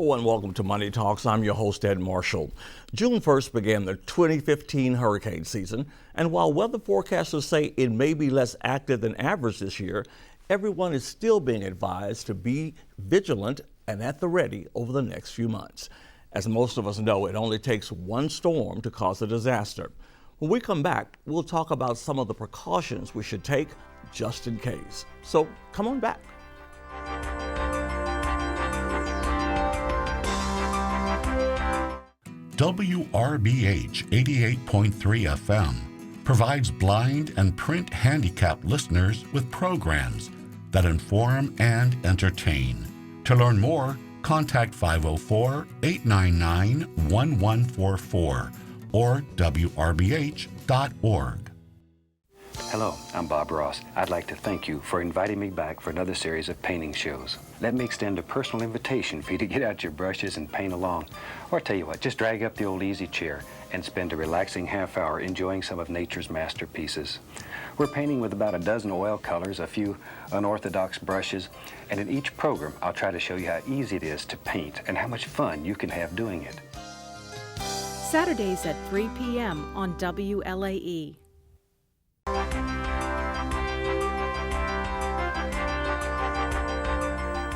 Hello and welcome to Money Talks. I'm your host, Ed Marshall. June 1st began the 2015 hurricane season, and while weather forecasters say it may be less active than average this year, everyone is still being advised to be vigilant and at the ready over the next few months. As most of us know, it only takes one storm to cause a disaster. When we come back, we'll talk about some of the precautions we should take just in case. So come on back. WRBH 88.3 FM provides blind and print handicapped listeners with programs that inform and entertain. To learn more, contact 504-899-1144 or WRBH.org. Hello, I'm Bob Ross. I'd like to thank you for inviting me back for another series of painting shows. Let me extend a personal invitation for you to get out your brushes and paint along. Or tell you what, just drag up the old easy chair and spend a relaxing half hour enjoying some of nature's masterpieces. We're painting with about a dozen oil colors, a few unorthodox brushes, and in each program I'll try to show you how easy it is to paint and how much fun you can have doing it. Saturdays at 3 p.m. on WLAE.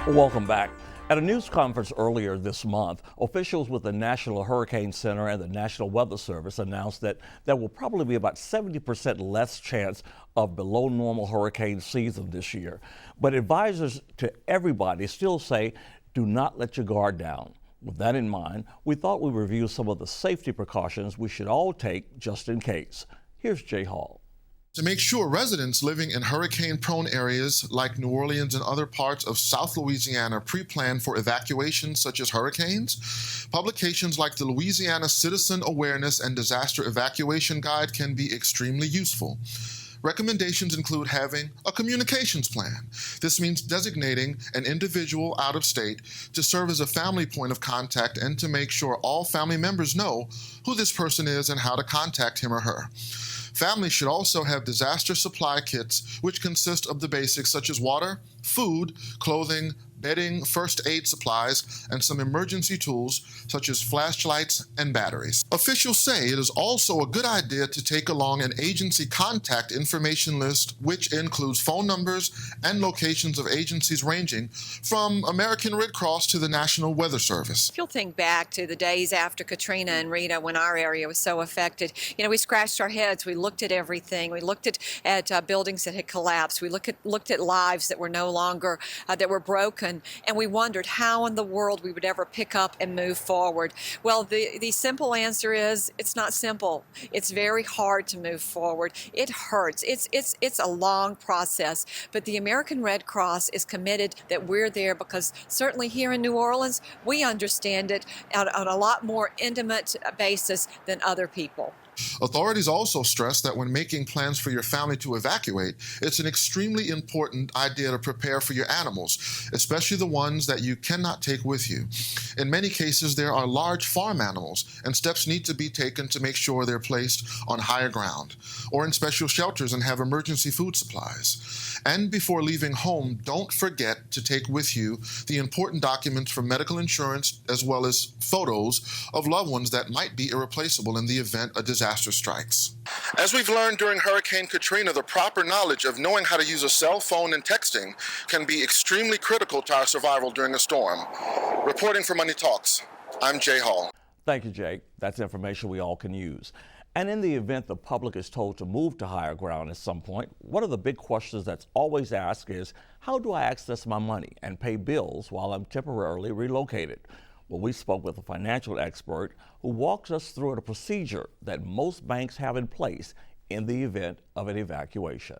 Welcome back. At a news conference earlier this month, officials with the National Hurricane Center and the National Weather Service announced that there will probably be about 70% less chance of below normal hurricane season this year. But advisors to everybody still say, do not let your guard down. With that in mind, we thought we'd review some of the safety precautions we should all take just in case. Here's Jay Hall. To make sure residents living in hurricane-prone areas like New Orleans and other parts of South Louisiana pre-plan for evacuations such as hurricanes, publications like the Louisiana Citizen Awareness and Disaster Evacuation Guide can be extremely useful. Recommendations include having a communications plan. This means designating an individual out of state to serve as a family point of contact and to make sure all family members know who this person is and how to contact him or her. Families should also have disaster supply kits, which consist of the basics such as water, food, clothing, bedding, first aid supplies, and some emergency tools such as flashlights and batteries. Officials say it is also a good idea to take along an agency contact information list, which includes phone numbers and locations of agencies ranging from American Red Cross to the National Weather Service. If you'll think back to the days after Katrina and Rita when our area was so affected, we scratched our heads, we looked at everything, we looked at buildings that had collapsed, we looked at lives that were no longer, that were broken, and we wondered how in the world we would ever pick up and move forward. Well, the simple answer is it's not simple. It's very hard to move forward. It hurts. It's a long process, but the American Red Cross is committed that we're there because certainly here in New Orleans, we understand it on a lot more intimate basis than other people. Authorities also stress that when making plans for your family to evacuate, it's an extremely important idea to prepare for your animals, especially the ones that you cannot take with you. In many cases, there are large farm animals, and steps need to be taken to make sure they're placed on higher ground or in special shelters and have emergency food supplies. And before leaving home, don't forget to take with you the important documents for medical insurance as well as photos of loved ones that might be irreplaceable in the event a disaster strikes. As we've learned during Hurricane Katrina, the proper knowledge of knowing how to use a cell phone and texting can be extremely critical to our survival during a storm. Reporting for Money Talks, I'm Jay Hall. Thank you, Jake. That's information we all can use. And in the event the public is told to move to higher ground at some point, one of the big questions that's always asked is, how do I access my money and pay bills while I'm temporarily relocated? Well, we spoke with a financial expert who walks us through a procedure that most banks have in place in the event of an evacuation.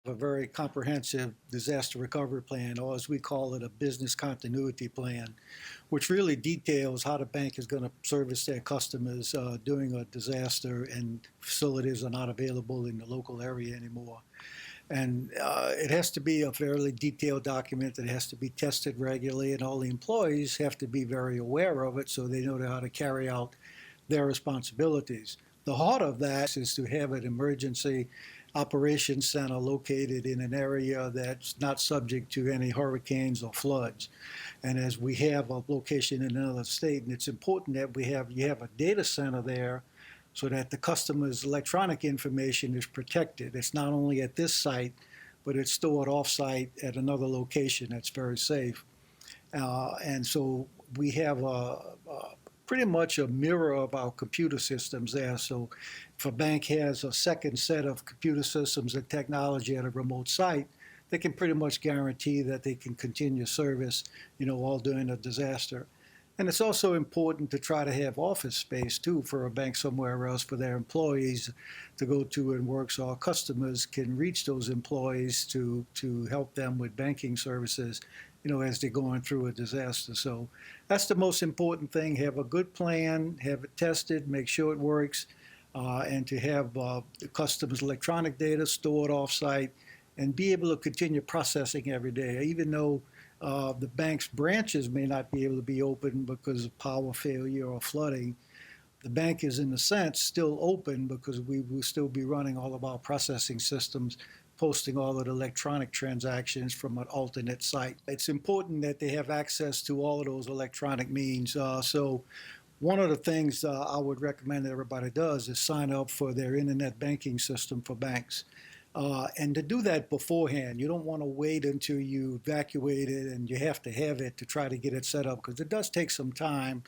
A very comprehensive disaster recovery plan, or as we call it, a business continuity plan, which really details how the bank is going to service their customers during a disaster and facilities are not available in the local area anymore. And it has to be a fairly detailed document that has to be tested regularly, and all the employees have to be very aware of it so they know how to carry out their responsibilities. The heart of that is to have an emergency operations center located in an area that's not subject to any hurricanes or floods. And as we have a location in another state, and it's important that you have a data center there so that the customer's electronic information is protected. It's not only at this site, but it's stored off-site at another location that's very safe. And so we have pretty much a mirror of our computer systems there. So if a bank has a second set of computer systems and technology at a remote site, they can pretty much guarantee that they can continue service, all during a disaster. And it's also important to try to have office space too for a bank somewhere else for their employees to go to and work, so our customers can reach those employees to help them with banking services, as they're going through a disaster. So that's the most important thing. Have a good plan, have it tested, make sure it works, and to have the customer's electronic data stored off-site and be able to continue processing every day, even though the bank's branches may not be able to be open because of power failure or flooding. The bank is, in a sense, still open because we will still be running all of our processing systems, posting all of the electronic transactions from an alternate site. It's important that they have access to all of those electronic means. So one of the things I would recommend that everybody does is sign up for their internet banking system for banks. And to do that beforehand, you don't want to wait until you evacuate it and you have to have it to try to get it set up, because it does take some time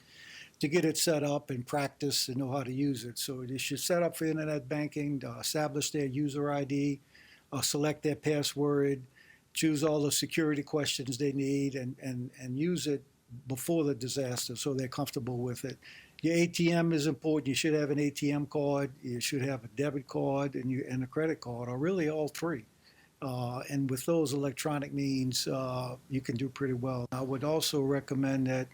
to get it set up and practice and know how to use it. So they should set up for internet banking, establish their user ID, select their password, choose all the security questions they need, and use it before the disaster so they're comfortable with it. Your ATM is important. You should have an ATM card. You should have a debit card and a credit card, or really all three. And with those electronic means, you can do pretty well. I would also recommend that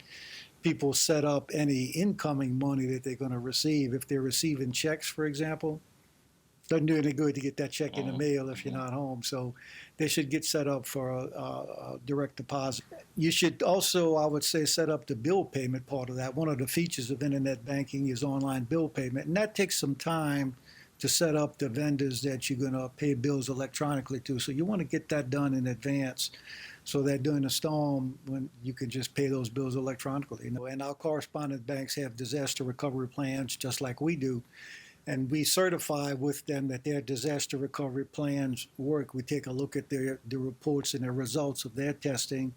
people set up any incoming money that they're going to receive. If they're receiving checks, for example, doesn't do any good to get that check in the mail if you're not home. So they should get set up for a direct deposit. You should also, I would say, set up the bill payment part of that. One of the features of internet banking is online bill payment, and that takes some time to set up the vendors that you're going to pay bills electronically to. So you want to get that done in advance so that during a storm, when you can just pay those bills electronically. And our correspondent banks have disaster recovery plans just like we do. And we certify with them that their disaster recovery plans work. We take a look at the reports and the results of their testing,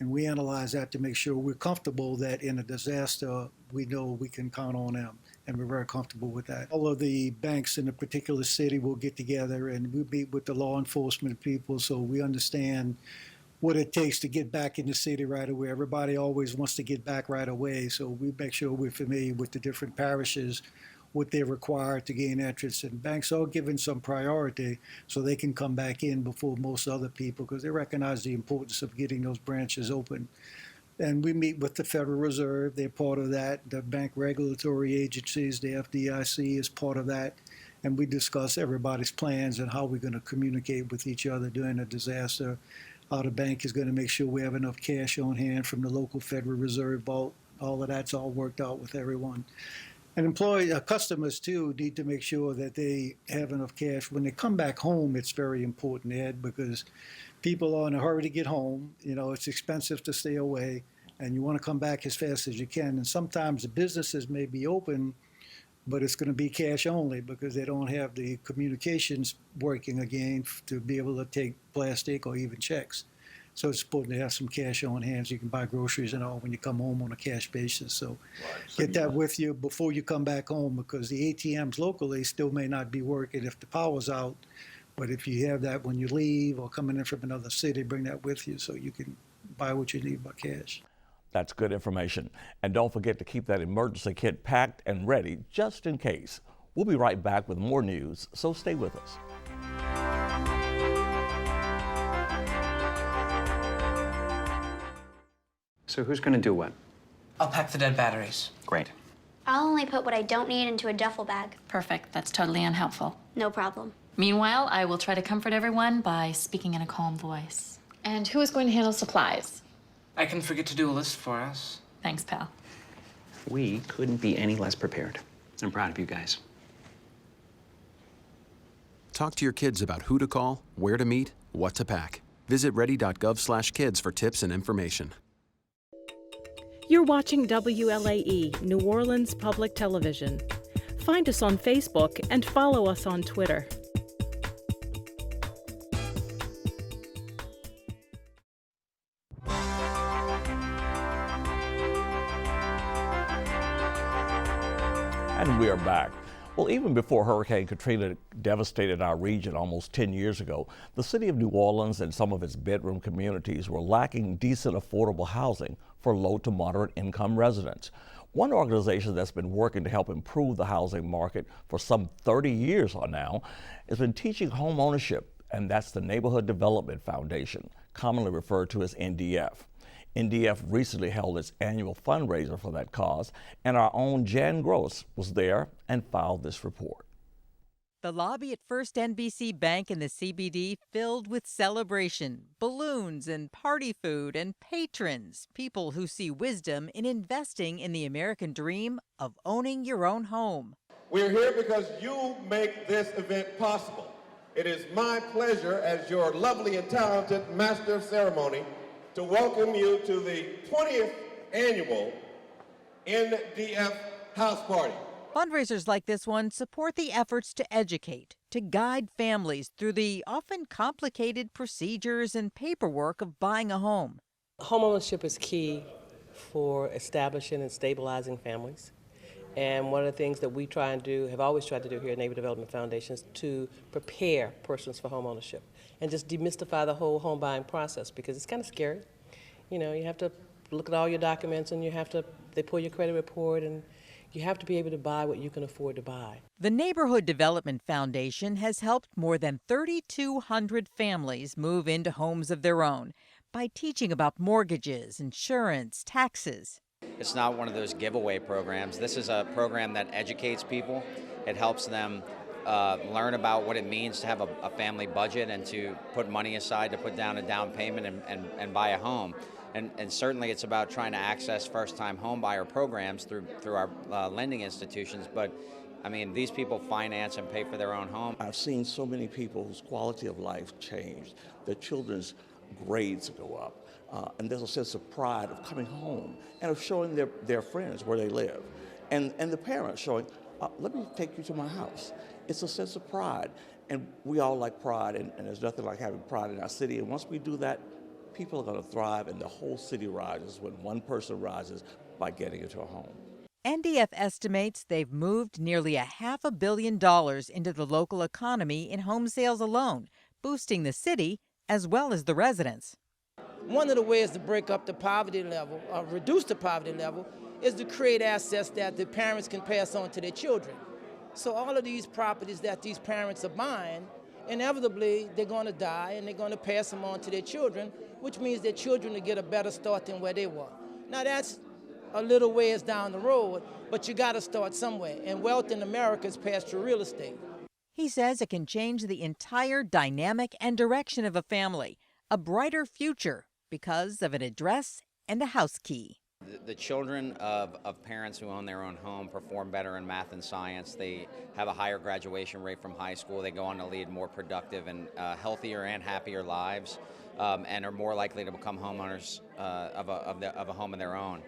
and we analyze that to make sure we're comfortable that in a disaster, we know we can count on them, and we're very comfortable with that. All of the banks in a particular city will get together, and we meet with the law enforcement people so we understand what it takes to get back in the city right away. Everybody always wants to get back right away, so we make sure we're familiar with the different parishes, what they're required to gain entrance, and banks are given some priority so they can come back in before most other people because they recognize the importance of getting those branches open. And we meet with the Federal Reserve. They're part of that. The bank regulatory agencies, the FDIC is part of that. And we discuss everybody's plans and how we're going to communicate with each other during a disaster, how the bank is going to make sure we have enough cash on hand from the local Federal Reserve vault. All of that's all worked out with everyone. And customers, too, need to make sure that they have enough cash. When they come back home, it's very important, Ed, because people are in a hurry to get home. It's expensive to stay away, and you want to come back as fast as you can. And sometimes the businesses may be open, but it's going to be cash only because they don't have the communications working again to be able to take plastic or even checks. So it's important to have some cash on hand so you can buy groceries and all when you come home on a cash basis. So get that with you before you come back home, because the ATMs locally still may not be working if the power's out. But if you have that when you leave or coming in from another city, bring that with you so you can buy what you need by cash. That's good information. And don't forget to keep that emergency kit packed and ready just in case. We'll be right back with more news, so stay with us. So who's going to do what? I'll pack the dead batteries. Great. I'll only put what I don't need into a duffel bag. Perfect. That's totally unhelpful. No problem. Meanwhile, I will try to comfort everyone by speaking in a calm voice. And who is going to handle supplies? I can forget to do a list for us. Thanks, pal. We couldn't be any less prepared. I'm proud of you guys. Talk to your kids about who to call, where to meet, what to pack. Visit ready.gov/kids for tips and information. You're watching WLAE, New Orleans Public Television. Find us on Facebook and follow us on Twitter. And we are back. Well, even before Hurricane Katrina devastated our region almost 10 years ago, the city of New Orleans and some of its bedroom communities were lacking decent, affordable housing for low to moderate income residents. One organization that's been working to help improve the housing market for some 30 years on now has been teaching home ownership, and that's the Neighborhood Development Foundation, commonly referred to as NDF. NDF recently held its annual fundraiser for that cause, and our own Jan Gross was there and filed this report. The lobby at First NBC Bank in the CBD filled with celebration, balloons and party food and patrons, people who see wisdom in investing in the American dream of owning your own home. We're here because you make this event possible. It is my pleasure as your lovely and talented Master of Ceremony to welcome you to the 20th annual NDF House Party. Fundraisers like this one support the efforts to educate, to guide families through the often complicated procedures and paperwork of buying a home. Homeownership is key for establishing and stabilizing families. And one of the things that we try and do, have always tried to do here at Neighborhood Development Foundation, is to prepare persons for homeownership and just demystify the whole home buying process, because it's kind of scary. You know, you have to look at all your documents, and they pull your credit report, and you have to be able to buy what you can afford to buy. The Neighborhood Development Foundation has helped more than 3,200 families move into homes of their own by teaching about mortgages, insurance, taxes. It's not one of those giveaway programs. This is a program that educates people. It helps them learn about what it means to have a family budget and to put money aside to put down a down payment and buy a home. And certainly it's about trying to access first-time home buyer programs through our lending institutions. But I mean, these people finance and pay for their own home. I've seen so many people whose quality of life changed. Their children's grades go up. And there's a sense of pride of coming home and of showing their friends where they live. And the parents showing, let me take you to my house. It's a sense of pride. And we all like pride, and there's nothing like having pride in our city. And once we do that, people are going to thrive, and the whole city rises when one person rises by getting into a home. NDF estimates they've moved nearly $500 million into the local economy in home sales alone, boosting the city as well as the residents. One of the ways to break up the poverty level, or reduce the poverty level, is to create assets that the parents can pass on to their children. So all of these properties that these parents are buying, inevitably they're going to die and they're going to pass them on to their children, which means their children will get a better start than where they were. Now that's a little ways down the road, but you got to start somewhere, and wealth in America is passed through real estate. He says it can change the entire dynamic and direction of a family, a brighter future, because of an address and a house key. The children of parents who own their own home perform better in math and science. They have a higher graduation rate from high school. They go on to lead more productive and healthier and happier lives, and are more likely to become homeowners of a home of their own.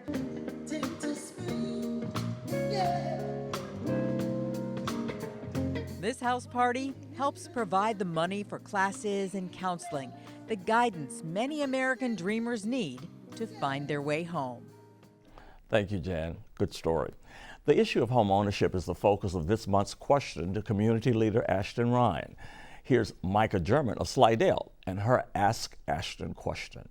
This house party helps provide the money for classes and counseling, the guidance many American dreamers need to find their way home. Thank you, Jan. Good story. The issue of home ownership is the focus of this month's question to community leader Ashton Ryan. Here's Micah German of Slidell and her Ask Ashton question.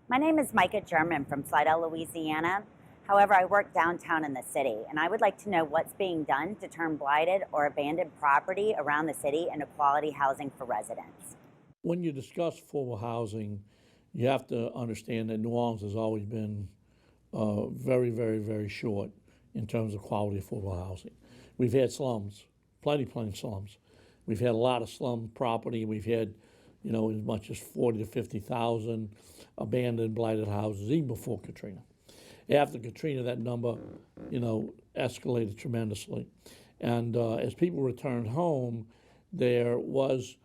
My name is Micah German from Slidell, Louisiana. However, I work downtown in the city, and I would like to know what's being done to turn blighted or abandoned property around the city into quality housing for residents. When you discuss affordable housing, you have to understand that New Orleans has always been very, very, very short in terms of quality affordable housing. We've had slums, plenty of slums. We've had a lot of slum property. We've had, as much as 40 to 50,000 abandoned, blighted houses, even before Katrina. After Katrina, that number, escalated tremendously. And as people returned home, there was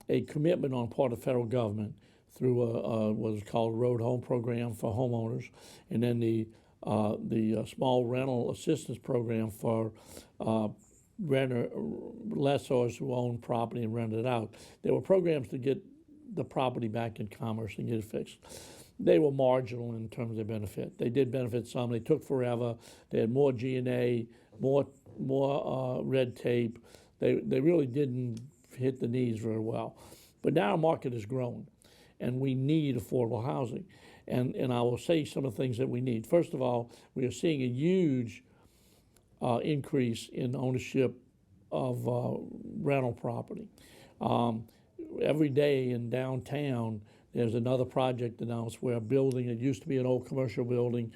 a commitment on part of the federal government through what was called Road Home Program for homeowners, and then the Small Rental Assistance Program for lessors who own property and rent it out. There were programs to get the property back in commerce and get it fixed. They were marginal in terms of their benefit. They did benefit some. They took forever. They had more G&A, more red tape. They really didn't hit the needs very well. But now our market has grown, and we need affordable housing. And I will say some of the things that we need. First of all, we are seeing a huge increase in ownership of rental property. Every day in downtown, there's another project announced where a building that used to be an old commercial building,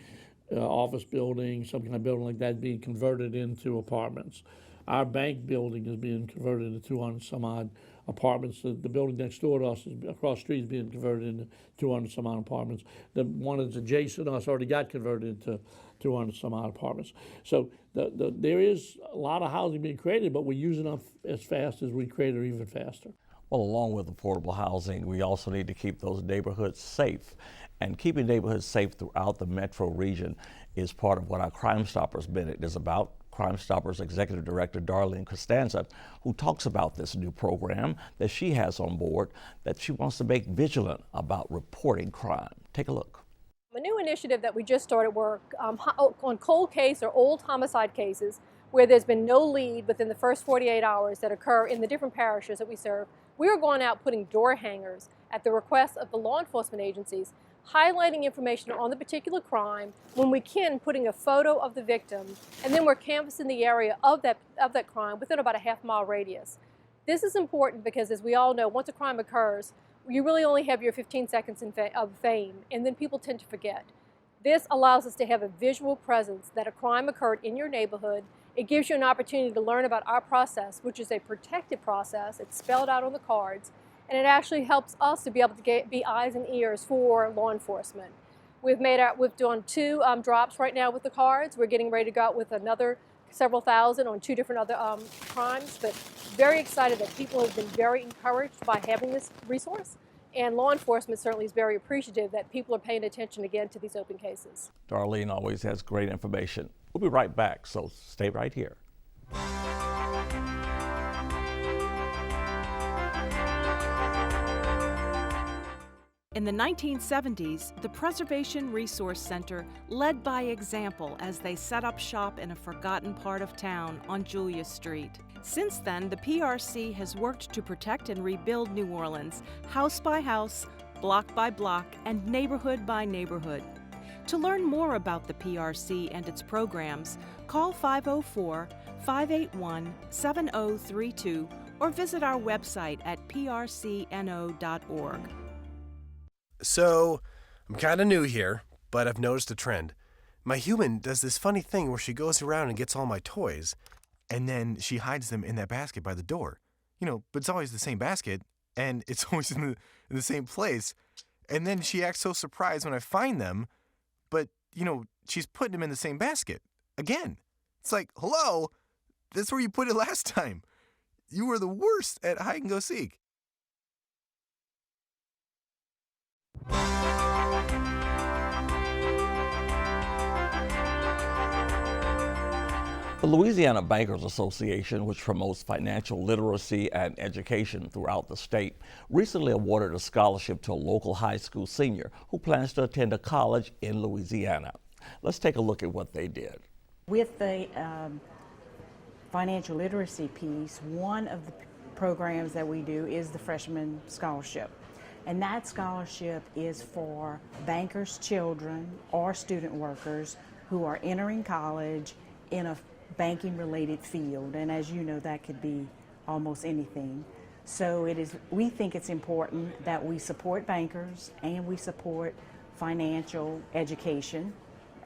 office building, some kind of building like that, being converted into apartments. Our bank building is being converted into 200 some odd apartments. The building next door to us, across the street, is being converted into 200 some odd apartments. The one that's adjacent to us already got converted into 200 some odd apartments. So there is a lot of housing being created, but we're using up as fast as we create, or even faster. Well, along with affordable housing, we also need to keep those neighborhoods safe. And keeping neighborhoods safe throughout the metro region is part of what our Crime Stoppers Minute is about. Crime Stoppers Executive Director Darlene Costanza, who talks about this new program that she has on board that she wants to make vigilant about reporting crime. Take a look. A new initiative that we just started work on cold case or old homicide cases where there's been no lead within the first 48 hours that occur in the different parishes that we serve. We are going out putting door hangers at the request of the law enforcement agencies, highlighting information on the particular crime, when we can, putting a photo of the victim, and then we're canvassing the area of that crime within about a half-mile radius. This is important because, as we all know, once a crime occurs, you really only have your 15 seconds of fame, and then people tend to forget. This allows us to have a visual presence that a crime occurred in your neighborhood. It gives you an opportunity to learn about our process, which is a protected process. It's spelled out on the cards, and it actually helps us to be able to be eyes and ears for law enforcement. We've done 2 drops right now with the cards. We're getting ready to go out with another several thousand on 2 different other crimes, but very excited that people have been very encouraged by having this resource, and law enforcement certainly is very appreciative that people are paying attention again to these open cases. Darlene always has great information. We'll be right back, so stay right here. In the 1970s, the Preservation Resource Center led by example as they set up shop in a forgotten part of town on Julia Street. Since then, the PRC has worked to protect and rebuild New Orleans, house by house, block by block, and neighborhood by neighborhood. To learn more about the PRC and its programs, call 504-581-7032 or visit our website at prcno.org. So, I'm kind of new here, but I've noticed a trend. My human does this funny thing where she goes around and gets all my toys, and then she hides them in that basket by the door. But it's always the same basket, and it's always in the same place. And then she acts so surprised when I find them, but, she's putting them in the same basket. Again. It's like, hello, that's where you put it last time. You were the worst at hide and go seek. The Louisiana Bankers Association, which promotes financial literacy and education throughout the state, recently awarded a scholarship to a local high school senior who plans to attend a college in Louisiana. Let's take a look at what they did. With the financial literacy piece, one of the programs that we do is the Freshman Scholarship. And that scholarship is for bankers' children or student workers who are entering college in a banking-related field. And as you know, that could be almost anything. So we think it's important that we support bankers and we support financial education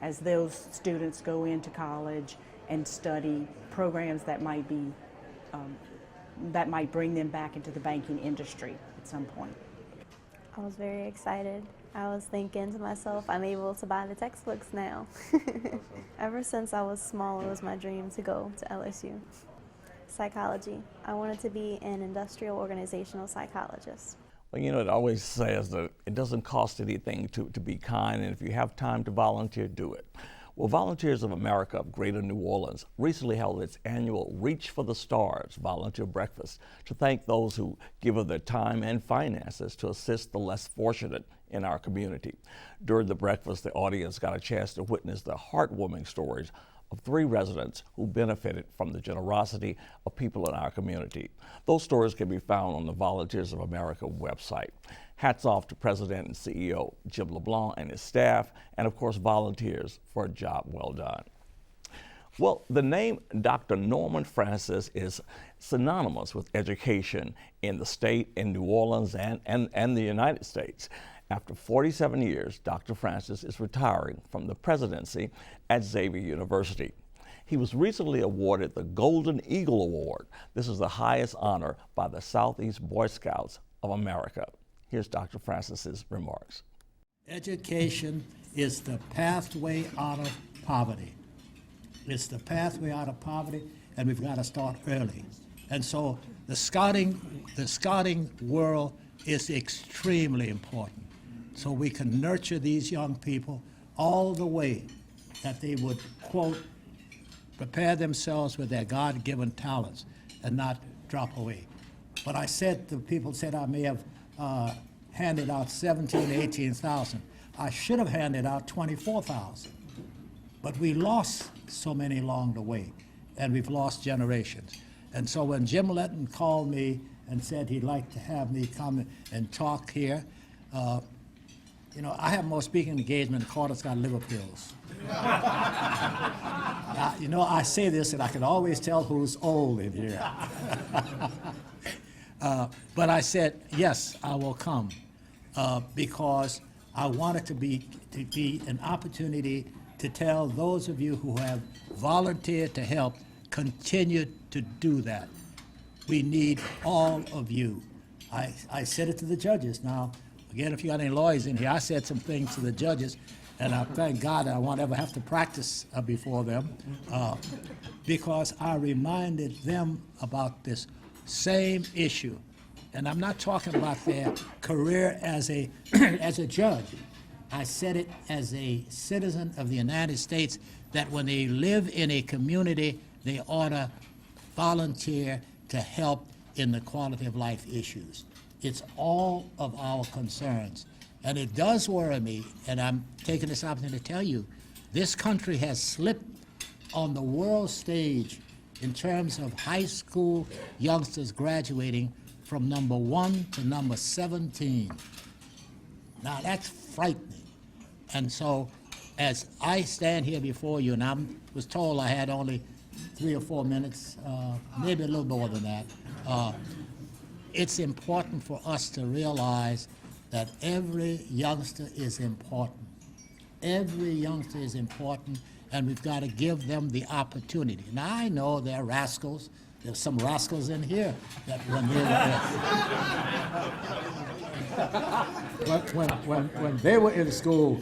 as those students go into college and study programs that might bring them back into the banking industry at some point. I was very excited. I was thinking to myself, I'm able to buy the textbooks now. Ever since I was small, it was my dream to go to LSU. psychology. I wanted to be an industrial organizational psychologist. Well, you know, it always says that it doesn't cost anything to be kind, and if you have time to volunteer, do it. Well, Volunteers of America of Greater New Orleans recently held its annual Reach for the Stars volunteer breakfast to thank those who give of their time and finances to assist the less fortunate in our community. During the breakfast, the audience got a chance to witness the heartwarming stories of 3 residents who benefited from the generosity of people in our community. Those stories can be found on the Volunteers of America website. Hats off to President and CEO Jim LeBlanc and his staff, and of course volunteers for a job well done. Well, the name Dr. Norman Francis is synonymous with education in the state, in New Orleans, and the United States. After 47 years, Dr. Francis is retiring from the presidency at Xavier University. He was recently awarded the Golden Eagle Award. This is the highest honor by the Southeast Boy Scouts of America. Here's Dr. Francis's remarks. Education is the pathway out of poverty. It's the pathway out of poverty, and we've got to start early. And so the scouting world is extremely important. So we can nurture these young people all the way that they would, quote, prepare themselves with their God-given talents and not drop away. But I said, the people said I may have handed out 17,000, 18,000. I should have handed out 24,000. But we lost so many along the way, and we've lost generations. And so when Jim Letton called me and said he'd like to have me come and talk here, you know, I have more speaking engagement than Carter's got liver pills. You know, I say this and I can always tell who's old in here. But I said, yes, I will come because I want it to be an opportunity to tell those of you who have volunteered to help, continue to do that. We need all of you. I said it to the judges. Now, again, if you got any lawyers in here, I said some things to the judges, and I thank God I won't ever have to practice before them because I reminded them about this same issue. And I'm not talking about their career as a as a judge. I said it as a citizen of the United States that when they live in a community, they ought to volunteer to help in the quality of life issues. It's all of our concerns. And it does worry me, and I'm taking this opportunity to tell you, this country has slipped on the world stage in terms of high school youngsters graduating from number 1 to number 17. Now that's frightening. And so as I stand here before you, and I was told I had only 3 or 4 minutes, maybe a little more than that, it's important for us to realize that every youngster is important. Every youngster is important, and we've got to give them the opportunity. Now, I know there are rascals. There's some rascals in here that when they were in school,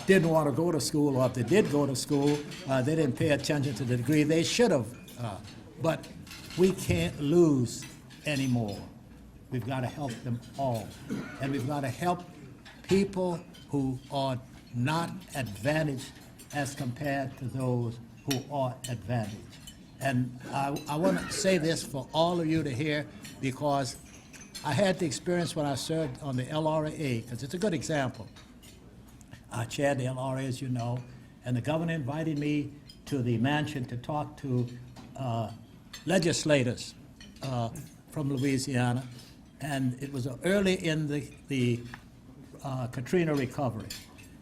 didn't want to go to school, or if they did go to school, they didn't pay attention to the degree they should have. But we can't lose anymore. We've got to help them all. And we've got to help people who are not advantaged as compared to those who are advantaged. And I want to say this for all of you to hear, because I had the experience when I served on the LRA, because it's a good example. I chaired the LRA, as you know, and the governor invited me to the mansion to talk to legislators from Louisiana, and it was early in the Katrina recovery,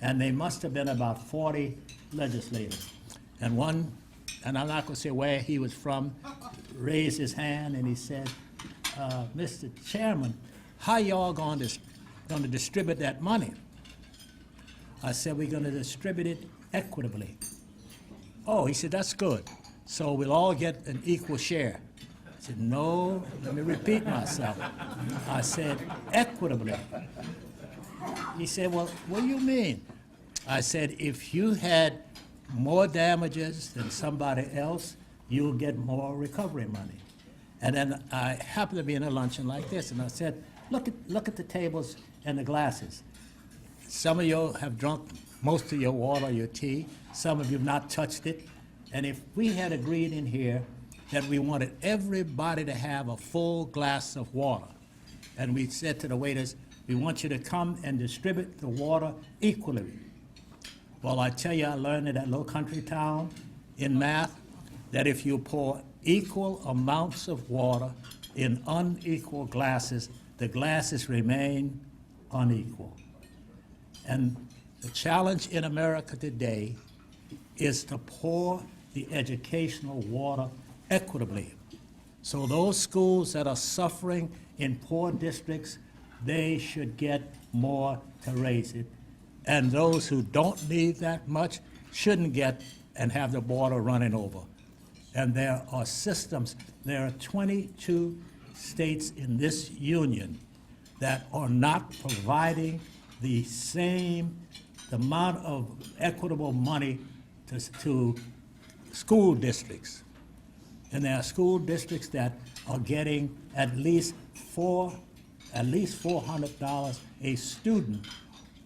and they must have been about 40 legislators. And one, and I'm not going to say where he was from, raised his hand and he said, Mr. Chairman, how y'all going to distribute that money? I said, we're going to distribute it equitably. Oh, he said, that's good. So we'll all get an equal share. I said, no, let me repeat myself. I said, equitably. He said, well, what do you mean? I said, if you had more damages than somebody else, you'll get more recovery money. And then I happened to be in a luncheon like this, and I said, look at the tables and the glasses. Some of you have drunk most of your water, your tea. Some of you have not touched it. And if we had agreed in here that we wanted everybody to have a full glass of water, and we said to the waiters, we want you to come and distribute the water equally. Well, I tell you, I learned in that little country town in math that if you pour equal amounts of water in unequal glasses, the glasses remain unequal. And the challenge in America today is to pour the educational water equitably. So those schools that are suffering in poor districts, they should get more to raise it. And those who don't need that much shouldn't get and have the water running over. And there are systems, there are 22 states in this union that are not providing the same amount of equitable money to school districts. And there are school districts that are getting at least $400 a student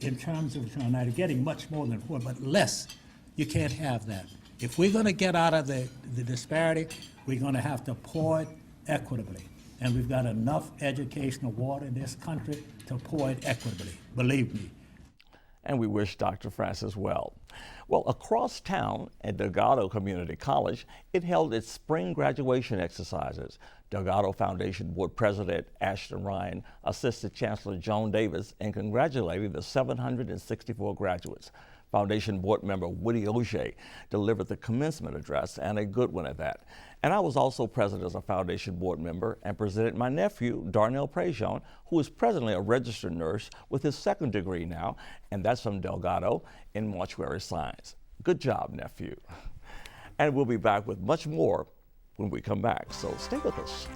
in terms of, now they're getting much more than $400, but less. You can't have that. If we're going to get out of the disparity, we're going to have to pour it equitably. And we've got enough educational water in this country to pour it equitably, believe me. And we wish Dr. Francis well. Well, across town at Delgado Community College, it held its spring graduation exercises. Delgado Foundation Board President Ashton Ryan assisted Chancellor Joan Davis in congratulating the 764 graduates. Foundation Board member Woody Auger delivered the commencement address, and a good one at that. And I was also present as a Foundation Board member and presented my nephew, Darnell Prejean, who is presently a registered nurse with his second degree now, and that's from Delgado in mortuary science. Good job, nephew. And we'll be back with much more when we come back, so stay with us.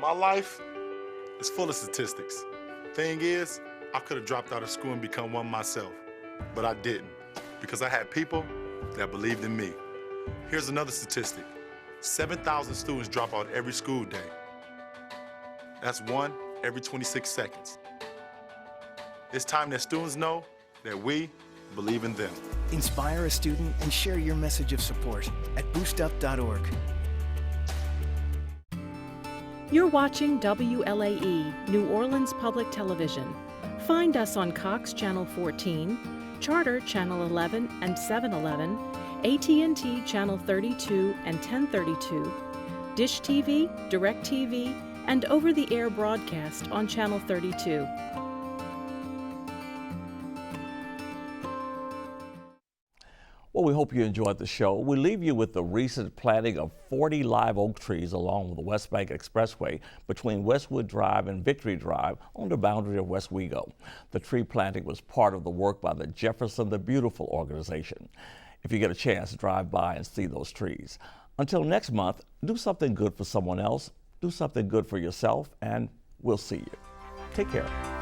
My life is full of statistics. Thing is, I could have dropped out of school and become one myself, but I didn't because I had people that believed in me. Here's another statistic. 7,000 students drop out every school day. That's one every 26 seconds. It's time that students know that we believe in them. Inspire a student and share your message of support at boostup.org. You're watching WLAE, New Orleans Public Television. Find us on Cox Channel 14, Charter Channel 11 and 711, AT&T Channel 32 and 1032, Dish TV, DirecTV, and over-the-air broadcast on Channel 32. Well, we hope you enjoyed the show. We leave you with the recent planting of 40 live oak trees along the West Bank Expressway between Westwood Drive and Victory Drive on the boundary of West Wego. The tree planting was part of the work by the Jefferson the Beautiful organization. If you get a chance, drive by and see those trees. Until next month, do something good for someone else, do something good for yourself, and we'll see you. Take care.